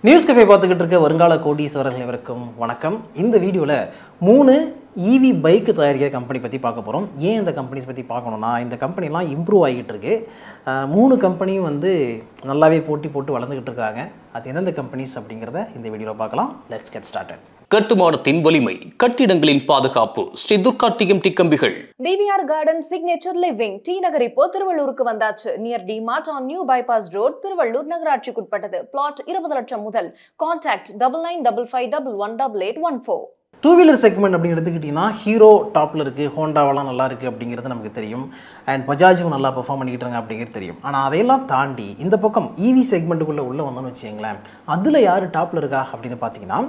News cafe பார்த்துக்கிட்டு இருக்க வருங்கால கோடீஸ்வரர்கள் இவருக்கும் வணக்கம். இந்த வீடியோவில் 3 ஈவி பைக்கு தயாரிக்கிற கம்பெனி பற்றி பார்க்க போகிறோம். ஏன் இந்த கம்பெனிஸ் பற்றி பார்க்கணுன்னா, இந்த கம்பெனிலாம் இம்ப்ரூவ் ஆகிட்டு இருக்கு. 3 கம்பெனியும் நல்லாவே போட்டி போட்டு வளர்ந்துக்கிட்டு இருக்காங்க. அது எந்தெந்த கம்பெனிஸ் அப்படிங்கிறத இந்த வீடியோவில் பார்க்கலாம். Let's get started. கட்டுமானத்தின் வலிமை, கட்டிடங்களின் பாதுகாப்பு, ஸ்ரீ துர்கா டிஎம்டி கம்பிகள். TVR garden signature living T Nagar இப்போ திருவள்ளூருக்கு வந்தாச்சு. Near D mart on new bypass road, Tiruvallur நகராட்சிக்குட்பட்டது. பிளாட் 20 லட்சம் முதல். கான்டாக்ட் 9955518814. டூ வீலர் செக்மெண்ட் அப்படின்னு எடுத்துக்கிட்டிங்கன்னா ஹீரோ டாப்பில் இருக்குது, ஹோண்டாவெல்லாம் நல்லா இருக்குது அப்படிங்கிறது நமக்கு தெரியும். அண்ட் பஜாஜும் நல்லா பெர்ஃபார்ம் பண்ணிக்கிட்டாங்க அப்படிங்கிறது தெரியும். ஆனால் அதையெல்லாம் தாண்டி இந்த பக்கம் இவி செக்மெண்ட்டுக்குள்ளே உள்ளே வந்தோன்னு வச்சுங்களேன், அதில் யார் டாப்பில் இருக்கா அப்படின்னு பார்த்தீங்கன்னா,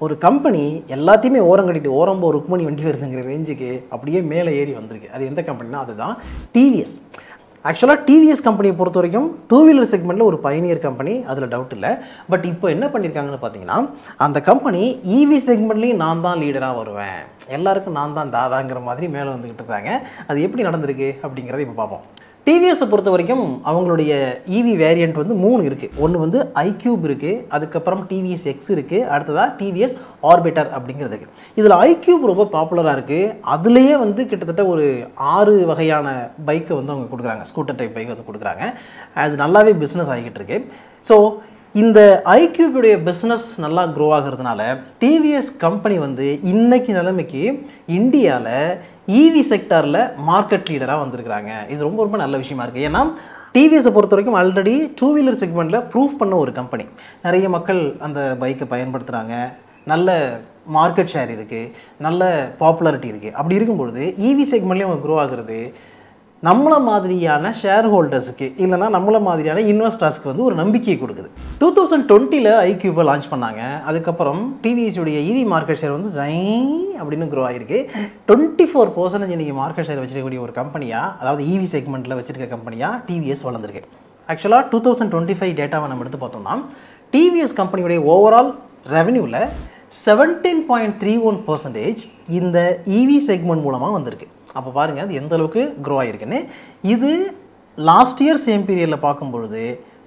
ஒரு கம்பெனி எல்லாத்தையுமே ஓரம் கட்டிட்டு ஓரம்போ ருக்மணி வண்டி வருதுங்கிற ரேஞ்சுக்கு அப்படியே மேலே ஏறி வந்திருக்கு. அது எந்த கம்பெனினா அதுதான் டிவிஎஸ். ஆக்சுவலாக டிவிஎஸ் கம்பெனியை பொறுத்த வரைக்கும் டூ வீலர் செக்மெண்ட்டில் ஒரு பயனியர் கம்பெனி, அதில் டவுட் இல்லை. பட் இப்போ என்ன பண்ணியிருக்காங்கன்னு பார்த்தீங்கன்னா, அந்த கம்பெனி இவி செக்மெண்ட்லேயும் நான் தான் லீடராக வருவேன், எல்லாருக்கும் நான் தான் தாதாங்கிற மாதிரி மேலே வந்துக்கிட்டு இருக்காங்க. அது எப்படி நடந்திருக்கு அப்படிங்கிறத இப்போ பார்ப்போம். டிவிஎஸை பொறுத்த வரைக்கும் அவங்களுடைய இவி வேரியண்ட் 3 இருக்குது. ஒன்று ஐக்யூப் இருக்குது, அதுக்கப்புறம் டிவிஎஸ் எக்ஸ் இருக்குது, அடுத்ததாக டிவிஎஸ் ஆர்பிட்டர் அப்படிங்கிறதுக்கு. இதில் ஐக்யூப் ரொம்ப பாப்புலராக இருக்குது. அதுலேயே கிட்டத்தட்ட ஒரு 6 வகையான பைக்கை அவங்க கொடுக்குறாங்க, ஸ்கூட்டர் டைப் பைக் கொடுக்குறாங்க. அது நல்லாவே பிஸ்னஸ் ஆகிக்கிட்டு இருக்கு. ஸோ இந்த ஐக்யூபுடைய பிஸ்னஸ் நல்லா க்ரோ ஆகிறதுனால டிவிஎஸ் கம்பெனி இன்னைக்கு நிலைமைக்கு இந்தியாவில் இவி செக்டாரில் மார்க்கெட் லீடராக வந்திருக்கிறாங்க. இது ரொம்ப ரொம்ப நல்ல விஷயமா இருக்குது. ஏன்னா டிவிஎஸை பொறுத்த வரைக்கும் ஆல்ரெடி டூ வீலர் செக்மெண்ட்டில் ப்ரூவ் பண்ண ஒரு கம்பெனி. நிறைய மக்கள் அந்த பைக்கை பயன்படுத்துகிறாங்க, நல்ல மார்க்கெட் ஷேர் இருக்குது, நல்ல பாப்புலாரிட்டி இருக்குது. அப்படி இருக்கும்பொழுது இவி செக்மெண்ட்லேயும் அவங்க க்ரோ ஆகுறது நம்மளை மாதிரியான ஷேர் ஹோல்டர்ஸுக்கு இல்லைனா நம்மளை மாதிரியான இன்வெஸ்டர்ஸ்க்கு ஒரு நம்பிக்கையை கொடுக்குது. 2020 ஐக்யூபை லான்ச் பண்ணாங்க. அதுக்கப்புறம் டிவிஎஸுடைய இவி மார்க்கெட் ஷேர் ஜை அப்படின்னு க்ரோ ஆகிருக்கு. 24% இன்றைக்கி மார்க்கெட் ஷேர் வச்சிருக்கக்கூடிய ஒரு கம்பெனியாக, அதாவது இவி செக்மெண்ட்டில் வச்சிருக்க கம்பெனியாக டிவிஎஸ் வளர்ந்துருக்கு. ஆக்சுவலாக 2025 டேட்டாவை நம்ம எடுத்து பார்த்தோம்னா, டிவிஎஸ் கம்பெனியுடைய ஓவரால் ரெவன்யூவில் 17.31% இந்த இவி செக்மெண்ட் மூலமாக வந்திருக்கு. அப்போ பாருங்கள் அது எந்த அளவுக்கு க்ரோ ஆகிருக்குன்னு. இது லாஸ்ட் இயர் சேம் பீரியடில் பார்க்கும்பொழுது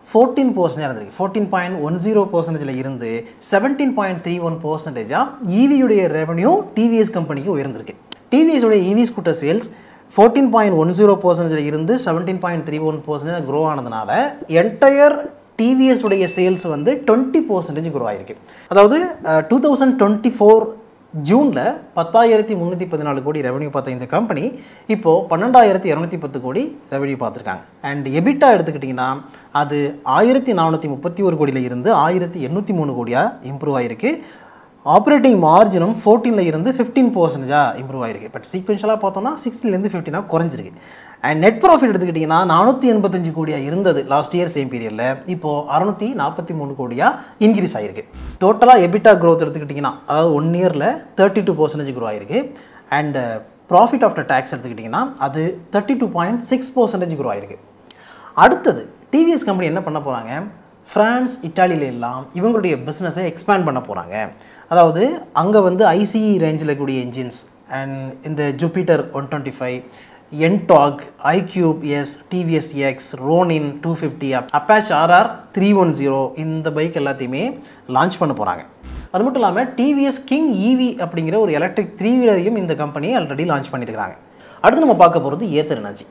14% இருந்திருக்கு. 14.10% இருந்து 17.31% ஈவியுடைய ரெவன்யூ டிவிஎஸ் கம்பெனிக்கு உயர்ந்திருக்கு. டிவிஎஸுடைய இவி ஸ்கூட்டர் சேல்ஸ் 14.10% இருந்து 17.31% க்ரோ ஆனதுனால என்டையர் டிவிஎஸ் உடைய சேல்ஸ் 20% க்ரோ ஆகிருக்கு. அதாவது 2024 ஜூனில் 10,314 கோடி ரெவன்யூ பார்த்த இந்த கம்பெனி இப்போது 12,210 கோடி ரெவன்யூ பார்த்துருக்காங்க. அண்ட் எபிட்டா எடுத்துக்கிட்டிங்கன்னா அது 1,431 கோடியில் இருந்து 1,803 கோடியாக இம்ப்ரூவ் ஆகிருக்கு. ஆப்ரேட்டிங் மார்ஜினும் 14 இருந்து 15% இம்ப்ரூவ் ஆகிருக்கு. பட் சீக்வென்ஷியலாக பார்த்தோம்னா 16 15 குறைஞ்சிருக்கு. அண்ட் நெட் ப்ராஃபிட் எடுத்துக்கிட்டிங்கன்னா 485 கோடியாக இருந்தது லாஸ்ட் இயர் சேம் பீரியடில், இப்போது 643 கோடியாக இன்க்ரீஸ் ஆகிருக்கு. டோட்டலாக எபிட்டா க்ரோத் எடுத்துக்கிட்டிங்கன்னா, அதாவது 1 இயரில் 32% க்ரோ ஆகிருக்கு. அண்ட் ப்ராஃபிட் ஆஃப்டர் டேக்ஸ் எடுத்துக்கிட்டிங்கன்னா அது 32.6% க்ரோ ஆகிருக்கு. அடுத்தது டிவிஎஸ் கம்பெனி என்ன பண்ண போகிறாங்க, ஃப்ரான்ஸ் இட்டாலியில எல்லாம் இவங்களுடைய பிஸ்னஸை எக்ஸ்பேண்ட் பண்ண போகிறாங்க. அதாவது அங்கே ஐசிஇ ரேஞ்சில் இருக்கக்கூடிய என்ஜின்ஸ் அண்ட் இந்த Jupiter 125, NTorq, iQube S, TVS X, Ronin 250, Apache RR 310 இந்த பைக் எல்லாத்தையுமே லான்ச் பண்ண போகிறாங்க. அது மட்டும் இல்லாமல் டிவிஎஸ் கிங் இவி அப்படிங்கிற ஒரு எலக்ட்ரிக் 3 வீலரையும் இந்த கம்பெனி ஆல்ரெடி லான்ச் பண்ணியிருக்கிறாங்க. அடுத்து நம்ம பார்க்க போகிறது ஏத்தர் எனர்ஜி.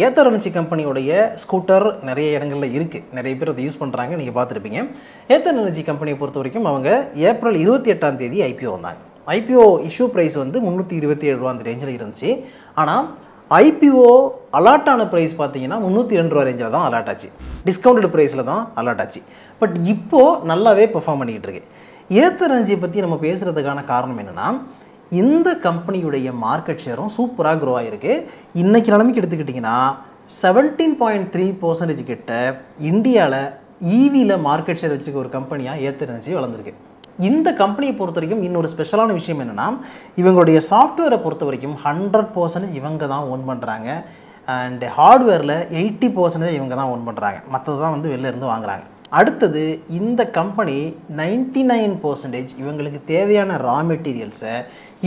ஏத்தர் எனர்ஜி கம்பெனியோடைய ஸ்கூட்டர் நிறைய இடங்களில் இருக்குது, நிறைய பேர் அதை யூஸ் பண்ணுறாங்க, நீங்கள் பார்த்துருப்பீங்க. ஏத்தர் எனர்ஜி கம்பெனியை பொறுத்த வரைக்கும் அவங்க ஏப்ரல் 28 ஐபிஓ வந்தாங்க. ஐபிஓ இஷ்யூ ப்ரைஸ் 327 ரூபா அந்த ரேஞ்சில் இருந்துச்சு. ஆனால் ஐபிஓ அலாட் ஆன ப்ரைஸ் பார்த்தீங்கன்னா 302 ரூபா ரேஞ்சில் தான் அலாட் ஆச்சு, டிஸ்கவுண்டட் ப்ரைஸில் தான் அலாட் ஆச்சு. பட் இப்போது நல்லாவே பெர்ஃபார்ம் பண்ணிக்கிட்டு இருக்கு. ஏத்தர் எனர்ஜியை பற்றி நம்ம பேசுகிறதுக்கான காரணம் என்னென்னா, இந்த கம்பெனியுடைய மார்க்கெட் ஷேரும் சூப்பராக க்ரோ ஆகிருக்கு. இன்றைக்கி நிலைமைக்கு எடுத்துக்கிட்டிங்கன்னா 17.3% கிட்ட இந்தியாவில் ஈவியில் மார்க்கெட் ஷேர் வச்சுருக்க ஒரு கம்பெனியாக ஏத்தர் எனர்ஜி வளர்ந்துருக்கு. இந்த கம்பெனியை பொறுத்த வரைக்கும் இன்னொரு ஸ்பெஷலான விஷயம் என்னென்னா, இவங்களுடைய சாஃப்ட்வேரை பொறுத்த வரைக்கும் 100% இவங்க தான் ஓன் பண்ணுறாங்க. அண்டு ஹார்ட்வேரில் 80% இவங்க தான் ஓன் பண்ணுறாங்க, மற்றது தான் வெளில இருந்து வாங்குறாங்க. அடுத்தது இந்த கம்பெனி 99% இவங்களுக்கு தேவையான ரா மெட்டீரியல்ஸை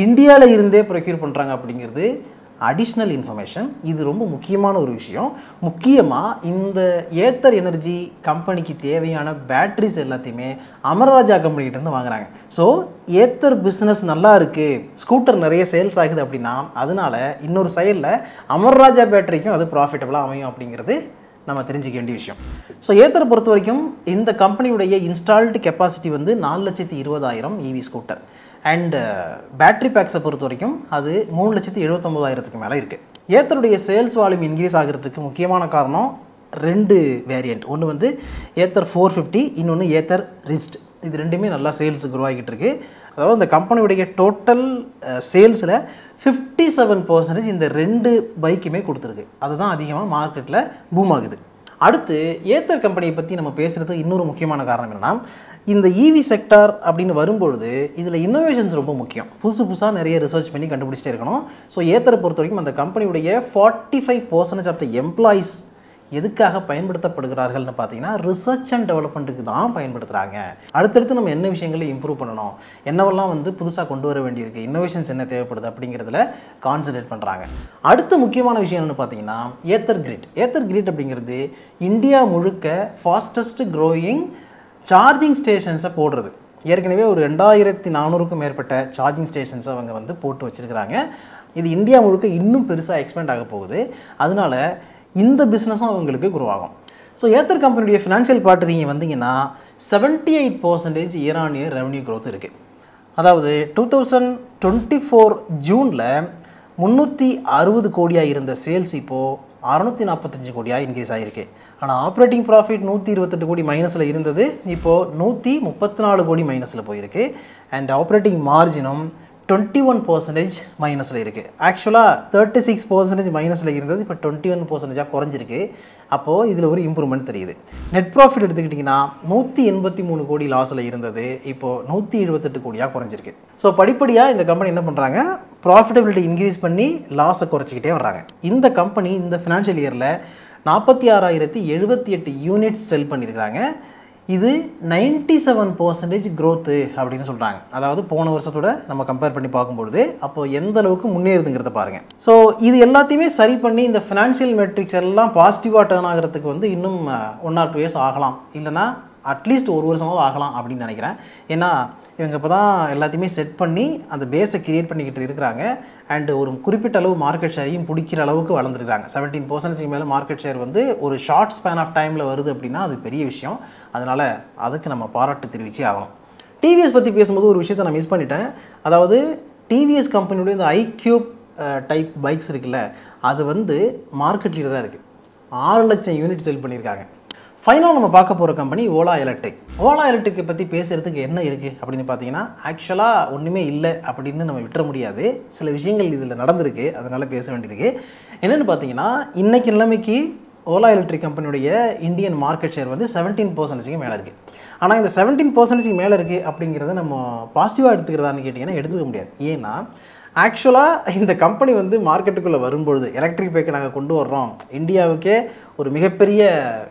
இந்தியாவில் இருந்தே ப்ரொக்யூர் பண்ணுறாங்க அப்படிங்கிறது அடிஷ்னல் இன்ஃபர்மேஷன். இது ரொம்ப முக்கியமான ஒரு விஷயம். முக்கியமாக இந்த ஏத்தர் எனர்ஜி கம்பெனிக்கு தேவையான பேட்டரிஸ் எல்லாத்தையுமே அமர்ராஜா கம்பெனிகிட்டேருந்து வாங்குறாங்க. ஸோ ஏத்தர் பிஸ்னஸ் நல்லா இருக்குது, ஸ்கூட்டர் நிறைய சேல்ஸ் ஆகுது அப்படின்னா அதனால இன்னொரு சைடில் அமர்ராஜா பேட்டரிக்கும் அது ப்ராஃபிட்டபுளாக அமையும் அப்படிங்கிறது நம்ம தெரிஞ்சிக்க வேண்டிய விஷயம். ஸோ ஏத்தரை பொறுத்த வரைக்கும் இந்த கம்பெனியுடைய இன்ஸ்டால்டு கெப்பாசிட்டி வந்து 4,20,000 EV ஸ்கூட்டர். அண்ட் பேட்ரி பேக்ஸை பொறுத்த வரைக்கும் அது 3,79,000க்கு மேலே இருக்குது. ஏத்தருடைய சேல்ஸ் வால்யூம் இன்க்ரீஸ் ஆகிறதுக்கு முக்கியமான காரணம் 2 வேரியண்ட். ஒன்று வந்து ஏத்தர் 450, இன்னொன்று ஏத்தர் ரிஸ்ட். இது ரெண்டுமே நல்லா சேல்ஸ் க்ரோ ஆகிட்டு இருக்கு. அதாவது இந்த கம்பெனியுடைய டோட்டல் சேல்ஸில் 57% இந்த 2 பைக்குமே கொடுத்துருக்கு. அதுதான் அதிகமாக மார்க்கெட்டில் பூம் ஆகுது. அடுத்து ஏத்தர் கம்பெனியை பற்றி நம்ம பேசுகிறதுக்கு இன்னொரு முக்கியமான காரணம் என்னென்னா, இந்த இவி செக்டார் அப்படின்னு வரும்பொழுது இதில் இன்னோவேஷன்ஸ் ரொம்ப முக்கியம். புதுசாக நிறைய ரிசர்ச் பண்ணி கண்டுபிடிச்சிட்டே இருக்கணும். ஸோ ஏத்தரை பொறுத்த வரைக்கும் அந்த கம்பெனியுடைய 45% ஆஃப் த எம்ப்ளாயிஸ் எதுக்காக பயன்படுத்தப்படுகிறார்கள்னு பார்த்தீங்கன்னா ரிசர்ச் அண்ட் டெவலப்மெண்ட்டுக்கு தான் பயன்படுத்துகிறாங்க. அடுத்தடுத்து நம்ம என்ன விஷயங்களை இம்ப்ரூவ் பண்ணணும், என்னவெல்லாம் வந்து புதுசாக கொண்டு வர வேண்டியிருக்கு, இன்னோவேஷன்ஸ் என்ன தேவைப்படுது அப்படிங்கிறதுல கான்சன்ட்ரேட் பண்ணுறாங்க. அடுத்த முக்கியமான விஷயம் என்னென்னு பார்த்தீங்கன்னா ஏத்தர் கிரிட். ஏத்தர் கிரிட் அப்படிங்கிறது இந்தியா முழுக்க ஃபாஸ்டஸ்ட் க்ரோயிங் சார்ஜிங் ஸ்டேஷன்ஸை போடுறது. ஏற்கனவே ஒரு 2,400க்கும் மேற்பட்ட சார்ஜிங் ஸ்டேஷன்ஸை அவங்க வந்து போட்டு வச்சுருக்கிறாங்க. இது இந்தியா முழுக்க இன்னும் பெருசாக எக்ஸ்பேண்ட் ஆக போகுது. அதனால இந்த பிஸ்னஸும் அவங்களுக்கு குரோ ஆகும். ஸோ ஏத்தர் கம்பெனியுடைய ஃபினான்ஷியல் பார்ட் நீங்கள் வந்தீங்கன்னா 78% year on year revenue growth இருக்குது. அதாவது 2024 ஜூனில் 360 கோடியாக இருந்த சேல்ஸ் இப்போது 645 கோடியாக இன்க்ரீஸ் ஆகிருக்கு. ஆனால் ஆப்ரேட்டிங் ப்ராஃபிட் 128 கோடி மைனஸில் இருந்தது, இப்போது 134 கோடி மைனஸில் போயிருக்கு. அண்ட் ஆப்ரேட்டிங் மார்ஜினும் 21% மைனஸில் இருக்குது. ஆக்சுவலாக 36% மைனஸில் இருந்தது, இப்போ 21% குறைஞ்சிருக்கு. அப்போது இதில் ஒரு இம்ப்ரூவ்மெண்ட் தெரியுது. நெட் ப்ராஃபிட் எடுத்துக்கிட்டிங்கன்னா 183 கோடி லாஸில் இருந்தது, இப்போது 178 கோடியாக குறைஞ்சிருக்கு. ஸோ படிப்படியாக இந்த கம்பெனி என்ன பண்ணுறாங்க, ப்ராஃபிட்டபிலிட்டி இன்க்ரீஸ் பண்ணி லாஸை குறைச்சிக்கிட்டே வர்றாங்க. இந்த கம்பெனி இந்த ஃபினான்ஷியல் இயரில் 46,078 யூனிட்ஸ் செல் பண்ணியிருக்கிறாங்க. இது 97% க்ரோத்து அப்படின்னு சொல்கிறாங்க. அதாவது போன வருஷத்தோட நம்ம கம்பேர் பண்ணி பார்க்கும்பொழுது அப்போது எந்த அளவுக்கு முன்னேறுதுங்கிறத பாருங்கள். ஸோ இது எல்லாத்தையுமே சரி பண்ணி இந்த ஃபினான்ஷியல் மெட்ரிக்ஸ் எல்லாம் பாசிட்டிவாக டேர்ன் ஆகிறதுக்கு வந்து இன்னும் 1 or 2 இயர்ஸ் ஆகலாம், இல்லைனா அட்லீஸ்ட் 1 வருஷமாவது ஆகலாம் அப்படின்னு நினைக்கிறேன். ஏன்னா இவங்க இப்போ தான் எல்லாத்தையுமே செட் பண்ணி அந்த பேஸை கிரியேட் பண்ணிக்கிட்டு இருக்கிறாங்க. அண்டு ஒரு குறிப்பிட்ட அளவு மார்க்கெட் ஷேரையும் பிடிக்கிற அளவுக்கு வளர்ந்துருக்காங்க. 17% மேலே மார்க்கெட் ஷேர் வந்து ஒரு ஷார்ட் ஸ்பேன் ஆஃப் டைமில் வருது அப்படின்னா அது பெரிய விஷயம். அதனால் அதுக்கு நம்ம பாராட்டு தெரிவிச்சே ஆகணும். டிவிஎஸ் பற்றி பேசும்போது ஒரு விஷயத்தை நான் மிஸ் பண்ணிட்டேன். அதாவது டிவிஎஸ் கம்பெனியுடைய இந்த ஐக்யூப் டைப் பைக்ஸ் இருக்குல்ல, அது வந்து மார்க்கெட் லீடர் தான் இருக்குது. 6 லட்சம் யூனிட் செல் பண்ணியிருக்காங்க. ஃபைனலாக நம்ம பார்க்க போகிற கம்பெனி ஓலா எலக்ட்ரிக். ஓலா எலக்ட்ரிக்கை பற்றி பேசுகிறதுக்கு என்ன இருக்குது அப்படின்னு பார்த்தீங்கன்னா, ஆக்சுவலாக ஒன்றுமே இல்லை அப்படின்னு நம்ம விட்டுற முடியாது. சில விஷயங்கள் இதில் நடந்திருக்கு, அதனால் பேச வேண்டியிருக்கு. என்னென்னு பார்த்தீங்கன்னா, இன்றைக்கி நிலைமைக்கு ஓலா எலக்ட்ரிக் கம்பெனியுடைய இந்தியன் மார்க்கெட் ஷேர் வந்து 17% மேலே இருக்குது. ஆனால் இந்த 17% மேலே இருக்குது அப்படிங்கிறத நம்ம பாசிட்டிவாக எடுத்துக்கிறதான்னு கேட்டிங்கன்னா எடுத்துக்க முடியாது. ஏன்னா ஆக்சுவலாக இந்த கம்பெனி வந்து மார்க்கெட்டுக்குள்ளே வரும்பொழுது எலக்ட்ரிக் பைக்கை நாங்கள் கொண்டு வர்றோம், இந்தியாவுக்கே ஒரு மிகப்பெரிய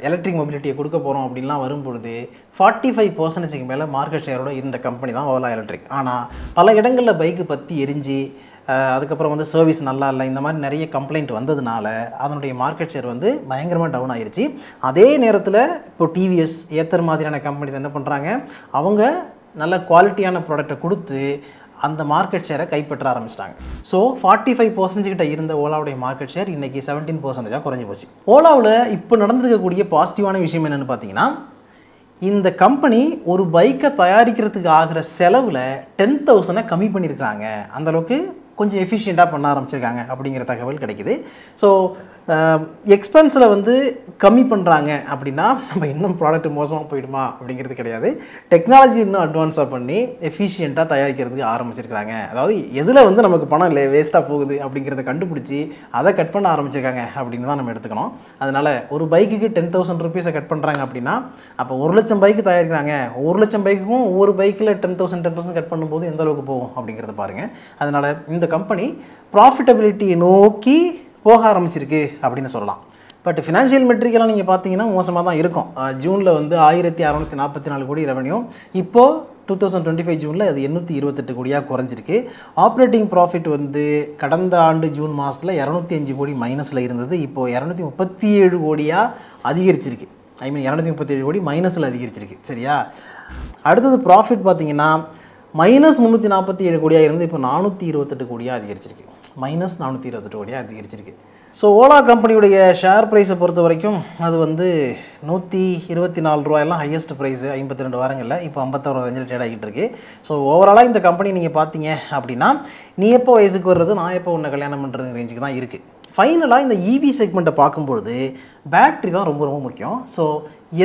எலக்ட்ரிக் மொபிலிட்டியை கொடுக்க போகிறோம் அப்படின்லாம் வரும்பொழுது 45% மேலே மார்க்கெட் ஷேரோட இருந்த கம்பெனி தான் ஓலா எலக்ட்ரிக். ஆனால் பல இடங்களில் பைக்கு பற்றி எரிஞ்சு அதுக்கப்புறம் வந்து சர்வீஸ் நல்லா இல்லை, இந்த மாதிரி நிறைய கம்ப்ளைண்ட் வந்ததுனால அதனுடைய மார்க்கெட் ஷேர் வந்து பயங்கரமாக டவுன் ஆகிருச்சு. அதே நேரத்தில் இப்போ டிவிஎஸ் ஏத்தர் மாதிரியான கம்பெனிஸ் என்ன பண்ணுறாங்க, அவங்க நல்ல குவாலிட்டியான ப்ராடக்டை கொடுத்து அந்த மார்க்கெட் ஷேரை கைப்பற்ற ஆரம்பிச்சிட்டாங்க. ஸோ 45% கிட்ட இருந்த ஓலாவுடைய மார்க்கெட் ஷேர் இன்றைக்கி 17% குறைஞ்சி போச்சு. ஓலாவில் இப்போ நடந்திருக்கக்கூடிய பாசிட்டிவான விஷயம் என்னென்னு பார்த்தீங்கன்னா, இந்த கம்பெனி ஒரு பைக்கை தயாரிக்கிறதுக்கு ஆகிற செலவில் 10,000 கம்மி பண்ணியிருக்கிறாங்க. அந்தளவுக்கு கொஞ்சம் எஃபிஷியண்ட்டாக பண்ண ஆரம்பிச்சிருக்காங்க அப்படிங்கிற தகவல் கிடைக்குது. ஸோ எக்ஸ்பென்ஸில் வந்து கம்மி பண்ணுறாங்க அப்படின்னா நம்ம இன்னும் ப்ராடக்ட் மோசமாக போயிடுமா அப்படிங்கிறது கிடையாது. டெக்னாலஜி இன்னும் அட்வான்ஸாக பண்ணி எஃபிஷியண்ட்டாக தயாரிக்கிறதுக்கு ஆரம்பிச்சிருக்காங்க. அதாவது எதில் வந்து நமக்கு பணம் இல்லை வேஸ்ட்டாக போகுது அப்படிங்கிறத கண்டுபிடிச்சி அதை கட் பண்ண ஆரம்பிச்சிருக்காங்க அப்படின்னு தான் நம்ம எடுத்துக்கணும். அதனால் ஒரு பைக்குக்கு 10,000 ருபீஸை கட் பண்ணுறாங்க அப்படின்னா அப்போ 1 லட்சம் பைக்கு தயாரிக்கிறாங்க. 1 லட்சம் பைக்குக்கும் ஒவ்வொரு பைக்கில் 10,000 கட் பண்ணும்போது எந்த அளவுக்கு போகும் அப்படிங்கிறத பாருங்கள். அதனால் இந்த கம்பெனி ப்ராஃபிட்டபிலிட்டியை நோக்கி போக ஆரம்பிச்சிருக்கு அப்படின்னு சொல்லலாம். பட் ஃபினான்ஷியல் மெட்ரிக்கெல்லாம் நீங்கள் பார்த்தீங்கன்னா மோசமாக தான் இருக்கும். ஜூனில் வந்து 1,644 கோடி ரெவன்யூ, இப்போது 2025 ஜூனில் அது 828 கோடியாக குறைஞ்சிருக்கு. ஆப்ரேட்டிங் ப்ராஃபிட் வந்து கடந்த ஆண்டு ஜூன் மாதத்தில் 205 கோடி மைனஸில் இருந்தது. இப்போது 237 கோடியாக அதிகரிச்சிருக்கு. 237 கோடி மைனஸில் அதிகரிச்சிருக்கு. சரியா? அடுத்தது ப்ராஃபிட் பார்த்தீங்கன்னா -347 கோடியாக இருந்து இப்போ 428 கோடியாக அதிகரிச்சிருக்கு. -428 கோடியாக அதிகரிச்சிருக்கு. ஸோ ஓலா கம்பெனியுடைய ஷேர் ப்ரைஸை பொறுத்த வரைக்கும் அது வந்து 124 ரூபாயெல்லாம் ஹையஸ்ட் ப்ரைஸு 52 வாரங்களில். இப்போ 51 ரேஞ்சில் ட்ரேட் ஆகிட்டு இருக்கு. ஸோ ஓவராலாக இந்த கம்பெனி நீங்கள் பார்த்தீங்க அப்படின்னா நீ எப்போ வயசுக்கு வர்றது நான் எப்போ உன்னை கல்யாணம் பண்ணுறது ரேஞ்சுக்கு தான் இருக்குது. ஃபைனலாக இந்த இவி செக்மெண்ட்டை பார்க்கும்பொழுது பேட்ரி தான் ரொம்ப ரொம்ப முக்கியம். ஸோ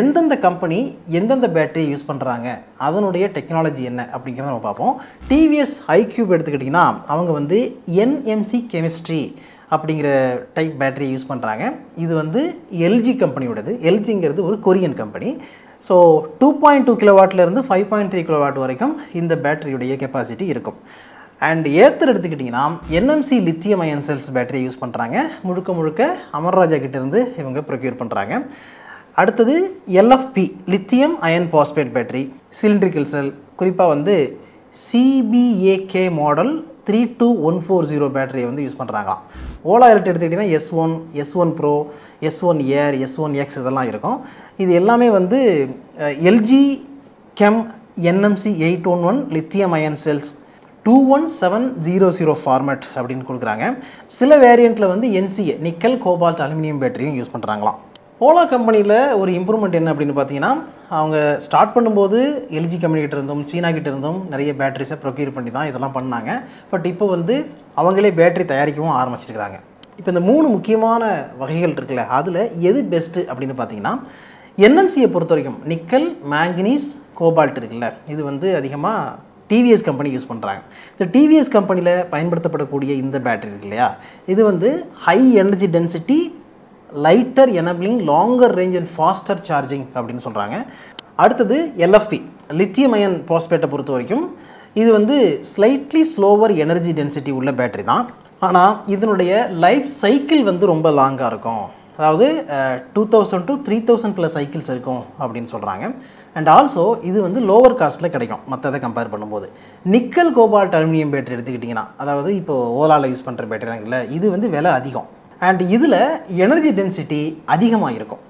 எந்தெந்த கம்பெனி எந்தெந்த பேட்டரி யூஸ் பண்ணுறாங்க, அதனுடைய டெக்னாலஜி என்ன அப்படிங்கிறத நம்ம பார்ப்போம். டிவிஎஸ் ஐக்யூப் எடுத்துக்கிட்டிங்கன்னா அவங்க வந்து என்எம்சி கெமிஸ்ட்ரி அப்படிங்கிற டைப் பேட்டரி யூஸ் பண்ணுறாங்க. இது வந்து எல்ஜி கம்பெனியோடது. எல்ஜிங்கிறது ஒரு கொரியன் கம்பெனி. ஸோ 2.2 கிலோவாட்லேருந்து 5.3 கிலோவாட் வரைக்கும் இந்த பேட்டரியுடைய கெப்பாசிட்டி இருக்கும். அண்ட் ஏத்தர் எடுத்துக்கிட்டிங்கன்னா NMC lithium ion cells battery use பண்ணுறாங்க. முழுக்க முழுக்க அமர்ராஜா கிட்டேருந்து இவங்க ப்ரொக்யூர் பண்ணுறாங்க. அடுத்தது LFP lithium ion phosphate battery cylindrical cell, குறிப்பாக வந்து சிபிஏகே மாடல் 32140 பேட்டரியை வந்து யூஸ் பண்ணுறாங்களாம். ஓலா எலக்ட்ரிக் எடுத்துக்கிட்டிங்கன்னா S1, S1 Pro, S1 Air, S1X இதெல்லாம் இருக்கும். இது எல்லாமே வந்து LG Chem NMC 811 lithium ion cells 21700 format அப்படின்னு கொடுக்குறாங்க. சில வேரியண்ட்டில் வந்து NCA நிக்கல் கோபால்ட் அலுமினியம் பேட்டரியும் யூஸ் பண்ணுறாங்களாம். ஓலா கம்பெனியில் ஒரு இம்ப்ரூவ்மெண்ட் என்ன அப்படின்னு பார்த்தீங்கன்னா, அவங்க ஸ்டார்ட் பண்ணும்போது எல்ஜி கம்பெனிகிட்ட இருந்தும் சீனா கிட்ட இருந்தும் நிறைய பேட்டரிஸை ப்ரொக்யூர் பண்ணி தான் இதெல்லாம் பண்ணாங்க. பட் இப்போ வந்து அவங்களே பேட்டரி தயாரிக்கவும் ஆரம்பிச்சிருக்கிறாங்க. இப்போ இந்த 3 முக்கியமான வகைகள் இருக்குல்ல, அதில் எது பெஸ்ட்டு அப்படின்னு பார்த்தீங்கன்னா, என்எம்சியை பொறுத்த வரைக்கும் நிக்கல் மேங்கனீஸ் கோபால்ட் இருக்குல்ல, இது வந்து அதிகமாக டிவிஎஸ் கம்பெனி யூஸ் பண்ணுறாங்க. இந்த டிவிஎஸ் கம்பெனியில் பயன்படுத்தப்படக்கூடிய இந்த பேட்டரி இருக்கு இல்லையா, இது வந்து high energy density lighter enabling longer range and pastor charging அப்படின்னு சொல்கிறாங்க. அடுத்தது எல்எஃப்பி லித்தியம் அயன் பாஸ்பேட்டை பொறுத்த வரைக்கும் இது வந்து ஸ்லைட்லி ஸ்லோவர் எனர்ஜி டென்சிட்டி உள்ள பேட்டரி தான். ஆனால் இதனுடைய லைஃப் சைக்கிள் வந்து ரொம்ப லாங்காக இருக்கும். அதாவது 2000 to 3000 + சைக்கிள்ஸ் இருக்கும் அப்படின்னு சொல்கிறாங்க. அண்ட் ஆல்சோ இது வந்து லோவர் காஸ்ட்டில் கிடைக்கும் மற்றதை கம்பேர் பண்ணும்போது. நிக்கல் கோபால்ட் அலுமினியம் பேட்டரி எடுத்துக்கிட்டிங்கன்னா, அதாவது இப்போது ஓலாவில் யூஸ் பண்ணுற பேட்டரிங்கள, இது வந்து விலை அதிகம். அண்ட் இதில் எனர்ஜி டென்சிட்டி அதிகமாக இருக்கும்,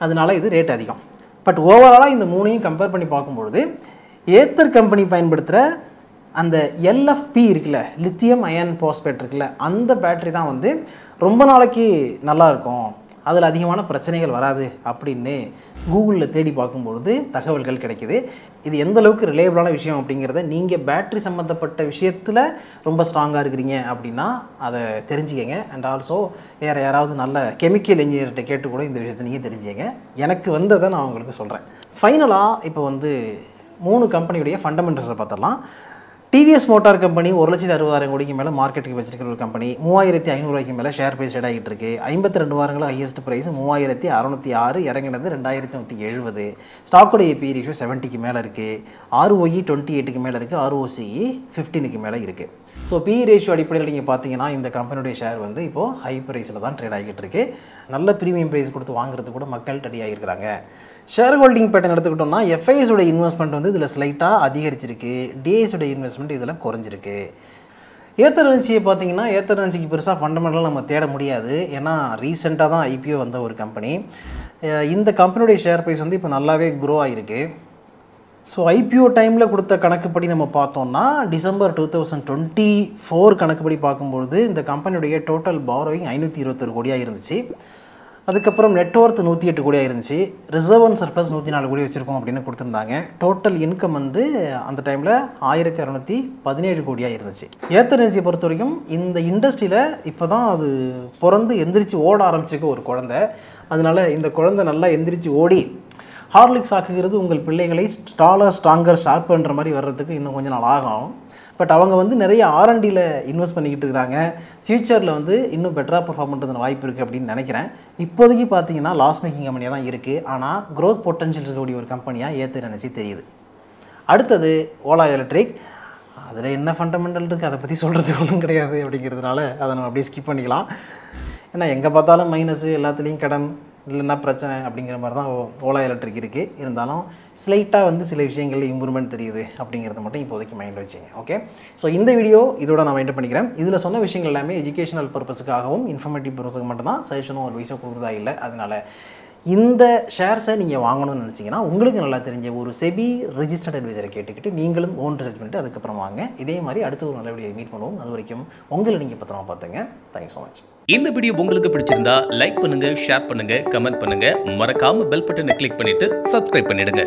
அதனால இது ரேட் அதிகம். பட் ஓவராலாக இந்த 3ஐயும் கம்பேர் பண்ணி பார்க்கும்பொழுது ஏத்தர் கம்பெனி பயன்படுத்துகிற அந்த எல்எஃப்பி இருக்குல்ல, லித்தியம் அயன் பாஸ்பேட் இருக்குல்ல, அந்த பேட்டரி தான் வந்து ரொம்ப நாளைக்கு நல்லாயிருக்கும், அதில் அதிகமான பிரச்சனைகள் வராது அப்படின்னு கூகுளில் தேடி பார்க்கும்பொழுது தகவல்கள் கிடைக்கிது. இது எந்த அளவுக்கு ரிலேபிளான விஷயம் அப்படிங்கிறத நீங்கள் பேட்ரி சம்மந்தப்பட்ட விஷயத்தில் ரொம்ப ஸ்ட்ராங்காக இருக்கிறீங்க அப்படின்னா அதை தெரிஞ்சுக்கங்க. அண்ட் ஆல்சோ வேறு யாராவது நல்ல கெமிக்கல் இன்ஜினியர்கிட்ட கேட்டு கூட இந்த விஷயத்தை நீங்கள் தெரிஞ்சுக்கங்க. எனக்கு வந்ததை நான் உங்களுக்கு சொல்கிறேன். ஃபைனலாக இப்போ வந்து 3 கம்பெனியுடைய ஃபண்டமெண்டல்ஸை பார்த்துடலாம். டிவிஎஸ் மோட்டார் கம்பெனி 1,60,000 கோடிக்கு மேலே மார்க்கெட்டுக்கு வச்சிருக்கிற ஒரு கம்பெனி. 3,500 ரூபாய்க்கு மேலே ஷேர் ப்ரைஸ் ட்ரேட் ஆகிட்டு இருக்கு. 52 வாரங்களில் ஹையஸ்ட் ப்ரைஸ் 3,606, இறங்கினது 2,170. ஸ்டாக்கோடைய பி ரேஷியோ 70க்கு மேலே இருக்குது. ROE 28க்கு மேலே இருக்குது. ROCE 15க்கு மேலே இருக்குது. ஸோ பி ரேஷியோ அடிப்படையில் நீங்கள் பார்த்தீங்கன்னா இந்த கம்பெனியுடைய ஷேர் வந்து இப்போது ஹை ப்ரைஸில் தான் ட்ரேட் ஆகிட்டு இருக்கு. நல்ல ப்ரீமியம் ப்ரைஸ் கொடுத்து வாங்குறது கூட மக்கள் ரெடி ஆகியிருக்கிறாங்க. ஷேர் ஹோல்டிங் பேட்டர்ன் எடுத்துக்கிட்டோம்னா எஃப்ஐஎஸோட இன்வெஸ்ட்மெண்ட் வந்து இதில் ஸ்லைட்டாக அதிகரிச்சிருக்கு. டிஐஸோட இன்வெஸ்ட்மெண்ட் இதில் குறைஞ்சிருக்கு. ஏத்தர் எனர்ஜியை பார்த்தீங்கன்னா ஏத்தர் எனர்ஜிக்கு பெருசாக ஃபண்டமெண்டலாக நம்ம தேட முடியாது. ஏன்னா ரீசெண்டாக தான் ஐபிஓ வந்த ஒரு கம்பெனி. இந்த கம்பெனியுடைய ஷேர் ப்ரைஸ் வந்து இப்போ நல்லாவே க்ரோ ஆகிருக்கு. ஸோ ஐபிஓ டைமில் கொடுத்த கணக்குப்படி நம்ம பார்த்தோம்னா டிசம்பர் 2024 கணக்குப்படி பார்க்கும்பொழுது இந்த கம்பெனியுடைய டோட்டல் பாரோயிங் 521 கோடியாக இருந்துச்சு. அதுக்கப்புறம் நெட்ஒர்த் 108 கோடியாக இருந்துச்சு. ரிசர்வ் அண்ட் சர்ப்ளஸ் 104 கோடி வச்சுருக்கோம் அப்படின்னு கொடுத்துருந்தாங்க. டோட்டல் இன்கம் வந்து அந்த டைமில் 1617 கோடியாக இருந்துச்சு. ஏத்தர் எனர்ஜியை பொறுத்த வரைக்கும் இந்த இண்டஸ்ட்ரியில் இப்போ தான் அது பிறந்து எந்திரிச்சு ஓட ஆரம்பிச்சிருக்க ஒரு குழந்தை. அதனால் இந்த குழந்தை நல்லா எந்திரிச்சு ஓடி ஹார்லிக்ஸ் ஆக்குகிறது உங்கள் பிள்ளைகளை ஸ்ட்ராங்கர் ஷார்ப் பண்ணுற மாதிரி வர்றதுக்கு இன்னும் கொஞ்சம் நாள் ஆகும். பட் அவங்க வந்து நிறைய R&Dயில் இன்வெஸ்ட் பண்ணிக்கிட்டு இருக்கிறாங்க. ஃப்யூச்சரில் வந்து இன்னும் பெட்டராக பெர்ஃபார்ம் பண்ணுறதுன வாய்ப்பு இருக்குது அப்படின்னு நினைக்கிறேன். இப்போதைக்கு பார்த்தீங்கன்னா லாஸ் மேக்கிங் கம்பெனியாக தான் இருக்குது. ஆனால் க்ரோத் பொட்டன்ஷியல் இருக்கக்கூடிய ஒரு கம்பெனியாக ஏத்தர் எனர்ஜி தெரியுது. அடுத்தது ஓலா எலக்ட்ரிக். அதில் என்ன ஃபண்டமெண்டல் இருக்குது அதை பற்றி சொல்கிறதுக்கு ஒன்றும் கிடையாது அப்படிங்கிறதுனால அதை நம்ம அப்படியே ஸ்கிப் பண்ணிக்கலாம். ஏன்னா எங்கே பார்த்தாலும் மைனஸு, எல்லாத்துலேயும் கடன், இல்லைன்னா பிரச்சனை அப்படிங்கிற மாதிரி தான் ஓலா எலக்ட்ரிக் இருக்குது. இருந்தாலும் ஸ்லைட்டாக வந்து சில விஷயங்களில் இம்ப்ரூவ்மெண்ட் தெரியுது அப்படிங்கிறத மட்டும் இப்போதைக்கு மைண்டில் வச்சுங்க. ஓகே, ஸோ இந்த வீடியோ இதோட நான் மைண்ட் பண்ணிக்கிறேன். இதில் சொன்ன விஷயங்கள் எல்லாமே எஜுகேஷனல் பர்பஸுக்காகவும் இன்ஃபர்மேட்டிவ் பர்பஸுக்கு மட்டும் தான், சஜஷனும் ஒரு வயசாக கொடுக்குறதா இல்லை. அதனால் இந்த ஷேர்ஸை நீங்கள் வாங்கணும்னு நினச்சிங்கன்னா உங்களுக்கு நல்லா தெரிஞ்ச ஒரு செபி ரெஜிஸ்டர்ட் அட்வைசரை கேட்டுக்கிட்டு நீங்களும் ஓன் ரிசர்ச் பண்ணிட்டு அதுக்கப்புறம் வாங்க. இதே மாதிரி அடுத்த ஒரு நல்ல வீடியோ மீட் பண்ணுவோம். அது வரைக்கும் உங்களை நீங்கள் பத்திரமா பார்த்துங்க. Thank you so much. இந்த வீடியோ உங்களுக்கு பிடிச்சிருந்தா லைக் பண்ணுங்க, ஷேர் பண்ணுங்க, கமெண்ட் பண்ணுங்க. மறக்காம பெல் பட்டனை கிளிக் பண்ணிட்டு சப்ஸ்கிரைப் பண்ணிடுங்க.